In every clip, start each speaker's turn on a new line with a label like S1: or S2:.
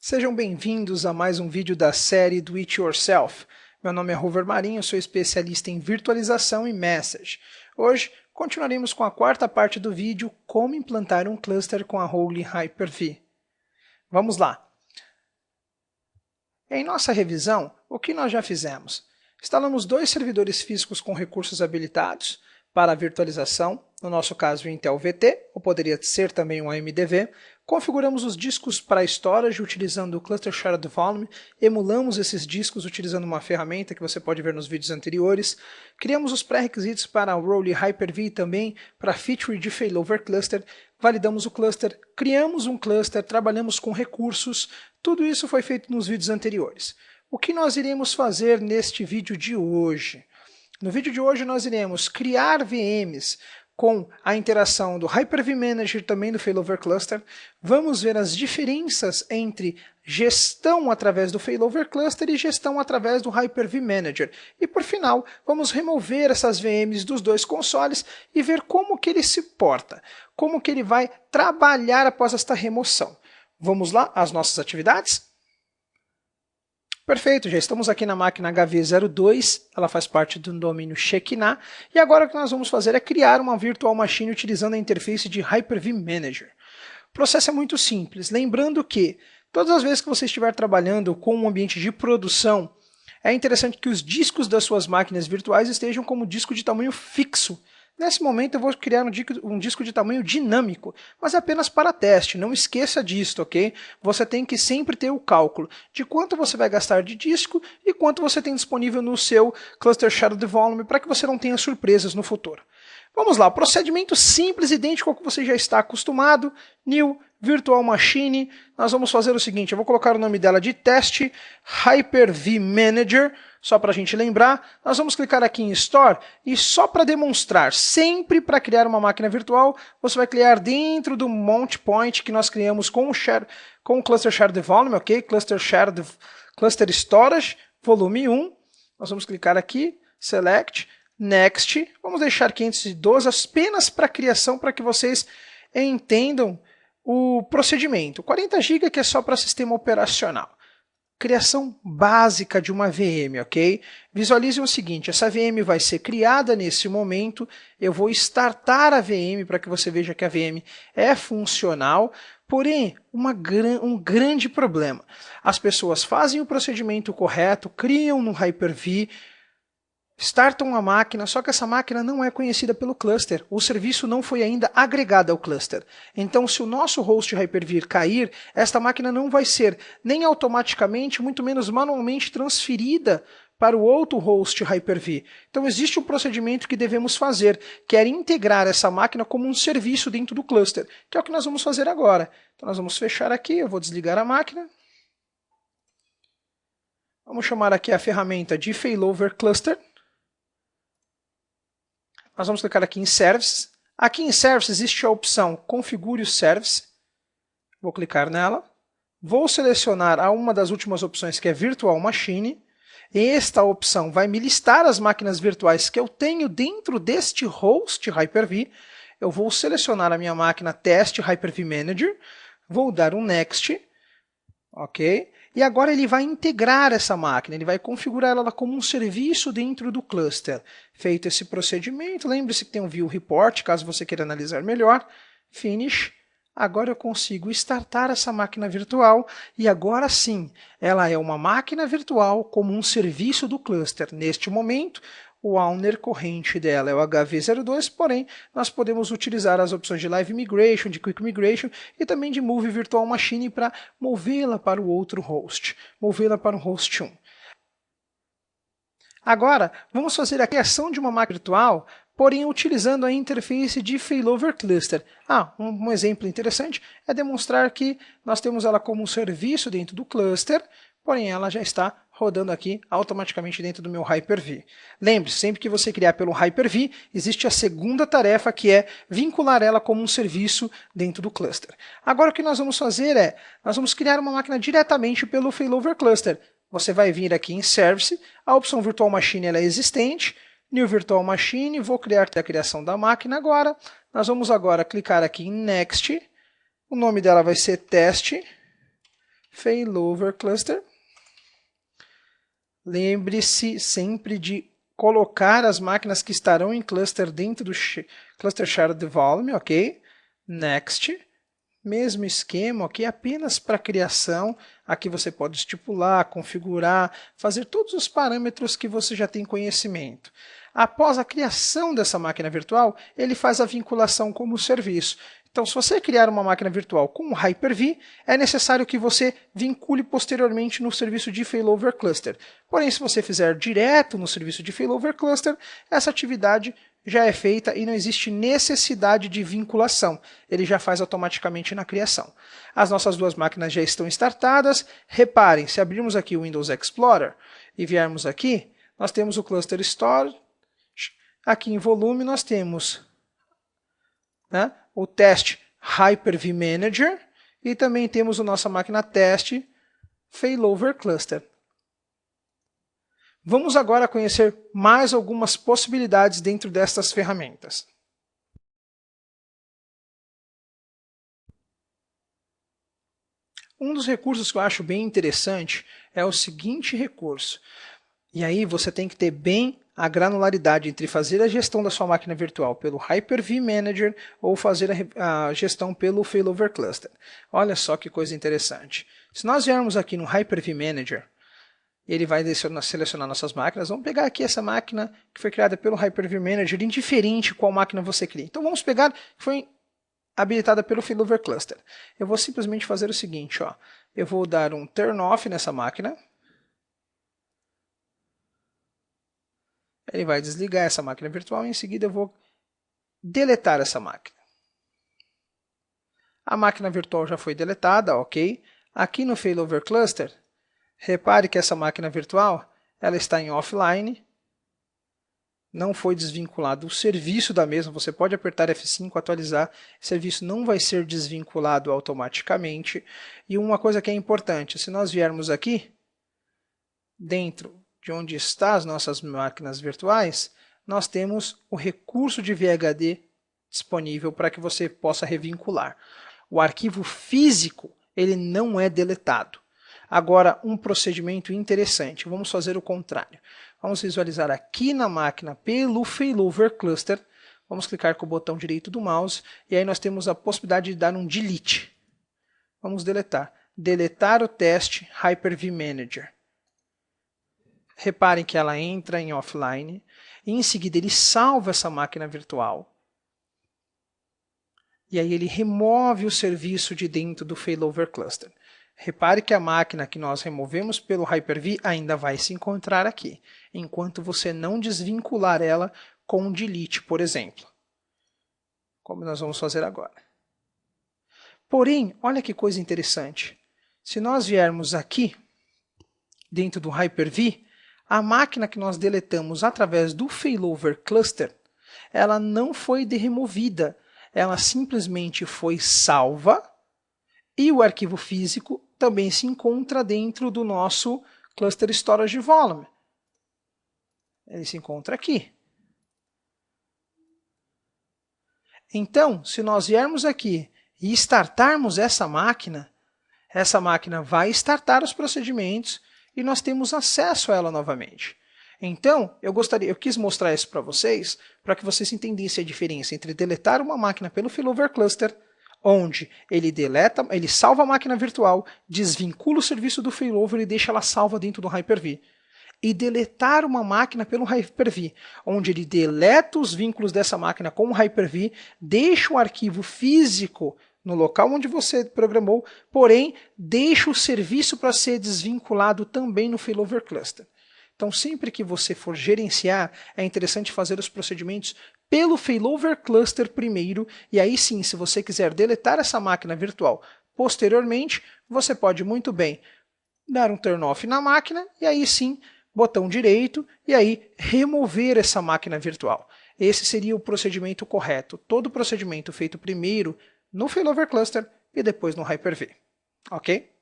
S1: Sejam bem-vindos a mais um vídeo da série Do It Yourself. Meu nome é Rover Marinho, sou especialista em virtualização e message. Hoje continuaremos com a quarta parte do vídeo, como implantar um cluster com a Holy Hyper-V. Vamos lá! Em nossa revisão, o que nós já fizemos? Instalamos dois servidores físicos com recursos habilitados para a virtualização, no nosso caso o Intel VT, ou poderia ser também um AMD. Configuramos os discos para storage utilizando o Cluster Shared Volume, emulamos esses discos utilizando uma ferramenta que você pode ver nos vídeos anteriores, criamos os pré-requisitos para o Holy Hyper-V e também para a feature de failover cluster, validamos o cluster, criamos um cluster, trabalhamos com recursos, tudo isso foi feito nos vídeos anteriores. O que nós iremos fazer neste vídeo de hoje? No vídeo de hoje nós iremos criar VMs com a interação do Hyper-V Manager e também do Failover Cluster. Vamos ver as diferenças entre gestão através do Failover Cluster e gestão através do Hyper-V Manager. E por final, vamos remover essas VMs dos dois consoles e ver como que ele se porta, como que ele vai trabalhar após esta remoção. Vamos lá às nossas atividades? Perfeito, já estamos aqui na máquina HV02, ela faz parte do domínio Shekinah, e agora o que nós vamos fazer é criar uma virtual machine utilizando a interface de Hyper-V Manager. O processo é muito simples, lembrando que todas as vezes que você estiver trabalhando com um ambiente de produção, é interessante que os discos das suas máquinas virtuais estejam como disco de tamanho fixo. Nesse momento eu vou criar um disco de tamanho dinâmico, mas apenas para teste, não esqueça disso, ok? Você tem que sempre ter o cálculo de quanto você vai gastar de disco e quanto você tem disponível no seu Cluster Shared Volume para que você não tenha surpresas no futuro. Vamos lá, procedimento simples, idêntico ao que você já está acostumado, New Virtual Machine, nós vamos fazer o seguinte, eu vou colocar o nome dela de teste, Hyper-V Manager, só para a gente lembrar, nós vamos clicar aqui em Store e só para demonstrar, sempre para criar uma máquina virtual, você vai criar dentro do Mount Point que nós criamos com o Cluster Shared Volume, ok? Cluster Storage, volume 1, nós vamos clicar aqui, Select, Next, vamos deixar 512 apenas para criação, para que vocês entendam o procedimento. 40 GB que é só para sistema operacional. Criação básica de uma VM, ok? Visualize o seguinte, essa VM vai ser criada nesse momento, eu vou startar a VM para que você veja que a VM é funcional, porém, um grande problema. As pessoas fazem o procedimento correto, criam no Hyper-V, startam a máquina, só que essa máquina não é conhecida pelo cluster, o serviço não foi ainda agregado ao cluster. Então, se o nosso host Hyper-V cair, esta máquina não vai ser nem automaticamente, muito menos manualmente transferida para o outro host Hyper-V. Então, existe um procedimento que devemos fazer, que é integrar essa máquina como um serviço dentro do cluster, que é o que nós vamos fazer agora. Então, nós vamos fechar aqui, eu vou desligar a máquina. Vamos chamar aqui a ferramenta de Failover Cluster. Nós vamos clicar aqui em Services. Aqui em Services existe a opção Configure o Service. Vou clicar nela. Vou selecionar uma das últimas opções, que é Virtual Machine. Esta opção vai me listar as máquinas virtuais que eu tenho dentro deste host Hyper-V. Eu vou selecionar a minha máquina Test Hyper-V Manager. Vou dar um Next. Ok? E agora ele vai integrar essa máquina, ele vai configurar ela como um serviço dentro do cluster. Feito esse procedimento, lembre-se que tem um View Report, caso você queira analisar melhor. Finish. Agora eu consigo startar essa máquina virtual e agora sim, ela é uma máquina virtual como um serviço do cluster. Neste momento, o owner corrente dela é o HV02, porém, nós podemos utilizar as opções de Live Migration, de Quick Migration e também de Move Virtual Machine para movê-la para o outro host, movê-la para o host 1. Agora, vamos fazer a criação de uma máquina virtual, porém utilizando a interface de Failover Cluster. Um exemplo interessante é demonstrar que nós temos ela como um serviço dentro do cluster, porém ela já está rodando aqui automaticamente dentro do meu Hyper-V. Lembre-se, sempre que você criar pelo Hyper-V, existe a segunda tarefa, que é vincular ela como um serviço dentro do cluster. Agora o que nós vamos fazer é, nós vamos criar uma máquina diretamente pelo Failover Cluster. Você vai vir aqui em Service, a opção Virtual Machine ela é existente, New Virtual Machine, vou criar a criação da máquina agora. Nós vamos agora clicar aqui em Next, o nome dela vai ser Teste, failover cluster. Lembre-se sempre de colocar as máquinas que estarão em cluster dentro do cluster shared volume, ok? Next. Mesmo esquema, ok? Apenas para criação. Aqui você pode estipular, configurar, fazer todos os parâmetros que você já tem conhecimento. Após a criação dessa máquina virtual, ele faz a vinculação como serviço. Então, se você criar uma máquina virtual com Hyper-V, é necessário que você vincule posteriormente no serviço de failover cluster. Porém, se você fizer direto no serviço de failover cluster, essa atividade já é feita e não existe necessidade de vinculação. Ele já faz automaticamente na criação. As nossas duas máquinas já estão startadas. Reparem, se abrirmos aqui o Windows Explorer e viermos aqui, nós temos o Cluster Storage. Aqui em volume nós temos, né, o teste Hyper-V Manager e também temos a nossa máquina teste Failover Cluster. Vamos agora conhecer mais algumas possibilidades dentro destas ferramentas. Um dos recursos que eu acho bem interessante é o seguinte recurso. E aí você tem que ter bem a granularidade entre fazer a gestão da sua máquina virtual pelo Hyper-V Manager ou fazer a gestão pelo Failover Cluster. Olha só que coisa interessante. Se nós viermos aqui no Hyper-V Manager, ele vai selecionar nossas máquinas. Vamos pegar aqui essa máquina que foi criada pelo Hyper-V Manager, indiferente qual máquina você cria. Então vamos pegar que foi habilitada pelo Failover Cluster. Eu vou simplesmente fazer o seguinte, ó. Eu vou dar um turn off nessa máquina. Ele vai desligar essa máquina virtual e em seguida eu vou deletar essa máquina. A máquina virtual já foi deletada, ok? Aqui no Failover Cluster, repare que essa máquina virtual ela está em offline, não foi desvinculado o serviço da mesma, você pode apertar F5, atualizar, o serviço não vai ser desvinculado automaticamente. E uma coisa que é importante, se nós viermos aqui, dentro de onde estão as nossas máquinas virtuais, nós temos o recurso de VHD disponível para que você possa revincular. O arquivo físico ele não é deletado. Agora, um procedimento interessante, vamos fazer o contrário. Vamos visualizar aqui na máquina pelo Failover Cluster, vamos clicar com o botão direito do mouse, e aí nós temos a possibilidade de dar um delete. Vamos deletar. Deletar o teste Hyper-V Manager. Reparem que ela entra em offline, e em seguida ele salva essa máquina virtual. E aí ele remove o serviço de dentro do Failover Cluster. Repare que a máquina que nós removemos pelo Hyper-V ainda vai se encontrar aqui, enquanto você não desvincular ela com um delete, por exemplo. Como nós vamos fazer agora. Porém, olha que coisa interessante. Se nós viermos aqui, dentro do Hyper-V, a máquina que nós deletamos através do Failover Cluster, ela não foi removida, ela simplesmente foi salva e o arquivo físico também se encontra dentro do nosso Cluster Storage Volume. Ele se encontra aqui. Então, se nós viermos aqui e startarmos essa máquina vai startar os procedimentos e nós temos acesso a ela novamente. Então, eu quis mostrar isso para vocês entendessem a diferença entre deletar uma máquina pelo Failover Cluster, onde ele salva a máquina virtual, desvincula o serviço do failover e deixa ela salva dentro do Hyper-V. E deletar uma máquina pelo Hyper-V, onde ele deleta os vínculos dessa máquina com o Hyper-V, deixa o arquivo físico no local onde você programou, porém deixa o serviço para ser desvinculado também no Failover Cluster. Então, sempre que você for gerenciar, é interessante fazer os procedimentos pelo Failover Cluster primeiro, e aí sim, se você quiser deletar essa máquina virtual posteriormente, você pode muito bem dar um turn off na máquina, e aí sim, botão direito, e aí remover essa máquina virtual. Esse seria o procedimento correto, todo o procedimento feito primeiro no Failover Cluster e depois no Hyper-V. Ok?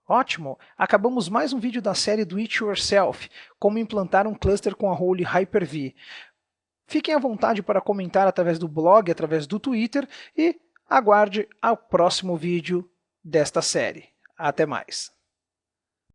S1: Ótimo! Acabamos mais um vídeo da série do It Yourself, como implantar um cluster com a role Hyper-V. Fiquem à vontade para comentar através do blog, através do Twitter e aguarde ao próximo vídeo desta série. Até mais!